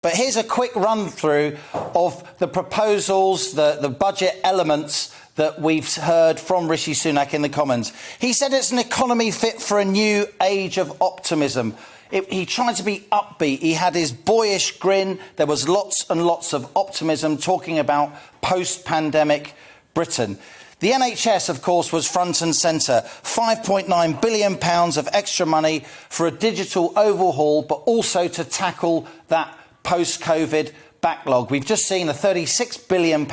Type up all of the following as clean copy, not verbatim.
But here's a quick run through of the proposals, the budget elements that we've heard from Rishi Sunak in the Commons. He said it's an economy fit for a new age of optimism. He tried to be upbeat. He had his boyish grin. There was lots and lots of optimism talking about post-pandemic Britain. The NHS, of course, was front and centre. £5.9 billion of extra money for a digital overhaul, but also to tackle that post-COVID backlog. We've just seen a £36 billion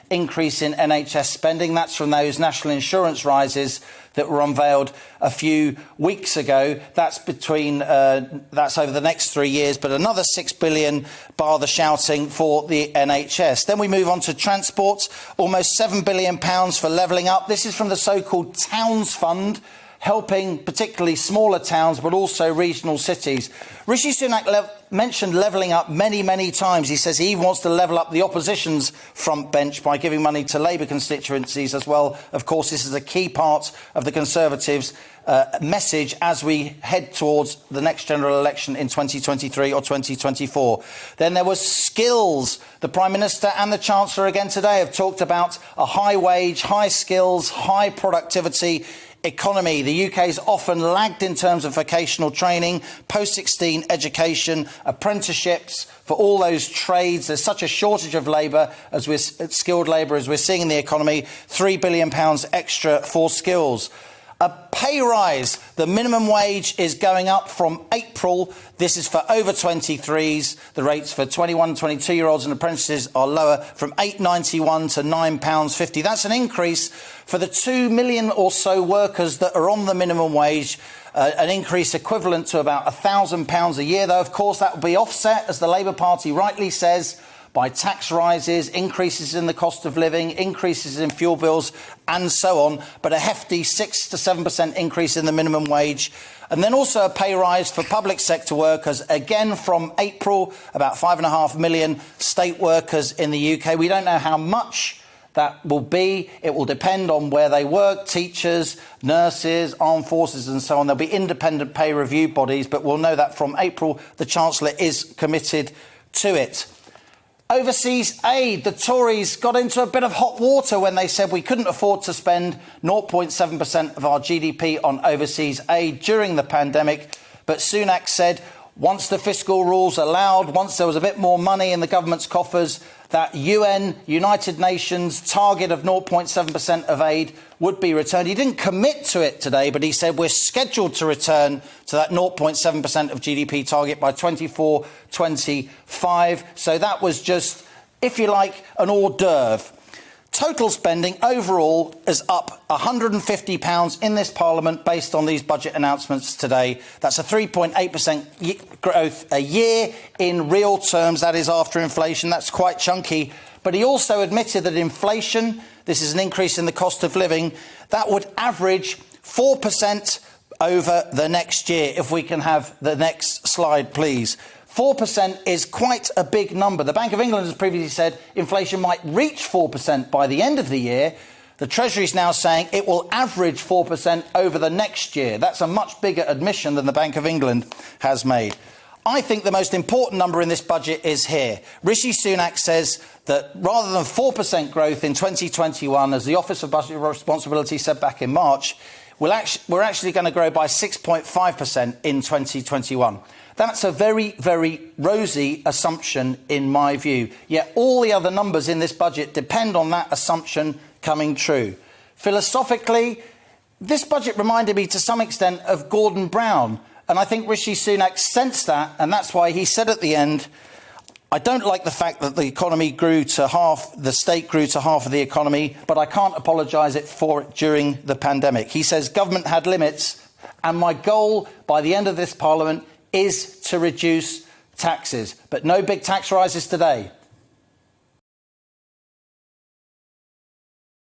increase in NHS spending. That's from those national insurance rises that were unveiled a few weeks ago. That's over the next 3 years, but another £6 billion, bar the shouting, for the NHS. Then we move on to transport, almost £7 billion for levelling up. This is from the so-called Towns Fund, helping particularly smaller towns, but also regional cities. Rishi Sunak mentioned levelling up many, many times. He says he wants to level up the opposition's front bench by giving money to Labour constituencies as well. Of course, this is a key part of the Conservatives' message as we head towards the next general election in 2023 or 2024. Then there was skills. The Prime Minister and the Chancellor again today have talked about a high wage, high skills, high productivity economy. The UK's often lagged in terms of vocational training, post-16 education, apprenticeships for all those trades. There's such a shortage of skilled labour as we're seeing in the economy. £3 billion extra for skills. A pay rise. The minimum wage is going up from April. This is for over 23s. The rates for 21 and 22-year-olds and apprentices are lower, from £8.91 to £9.50. That's an increase for the 2 million or so workers that are on the minimum wage, an increase equivalent to about £1,000 a year, though, of course, that will be offset, as the Labour Party rightly says, by tax rises, increases in the cost of living, increases in fuel bills, and so on, but a hefty 6 to 7% increase in the minimum wage. And then also a pay rise for public sector workers, again from April, about 5.5 million state workers in the UK. We don't know how much that will be. It will depend on where they work, teachers, nurses, armed forces and so on. There'll be independent pay review bodies, but we'll know that from April. The Chancellor is committed to it. Overseas aid. The Tories got into a bit of hot water when they said we couldn't afford to spend 0.7% of our GDP on overseas aid during the pandemic. But Sunak said once the fiscal rules allowed, once there was a bit more money in the government's coffers, that United Nations target of 0.7% of aid would be returned. He didn't commit to it today, but he said we're scheduled to return to that 0.7% of GDP target by 2024-25. So that was just, if you like, an hors d'oeuvre. Total spending overall is up £150 in this Parliament based on these budget announcements today. That's a 3.8% growth a year in real terms. That is after inflation. That's quite chunky. But he also admitted that inflation, this is an increase in the cost of living, that would average 4% over the next year. If we can have the next slide, please. 4% is quite a big number. The Bank of England has previously said inflation might reach 4% by the end of the year. The Treasury is now saying it will average 4% over the next year. That's a much bigger admission than the Bank of England has made. I think the most important number in this budget is here. Rishi Sunak says that rather than 4% growth in 2021, as the Office of Budget Responsibility said back in March, we're actually going to grow by 6.5% in 2021. That's a very, very rosy assumption in my view. Yet all the other numbers in this budget depend on that assumption coming true. Philosophically, this budget reminded me to some extent of Gordon Brown. And I think Rishi Sunak sensed that, and that's why he said at the end, I don't like the fact that the economy grew to half, the state grew to half of the economy, but I can't apologise for it during the pandemic. He says government had limits, and my goal by the end of this Parliament is to reduce taxes. But no big tax rises today.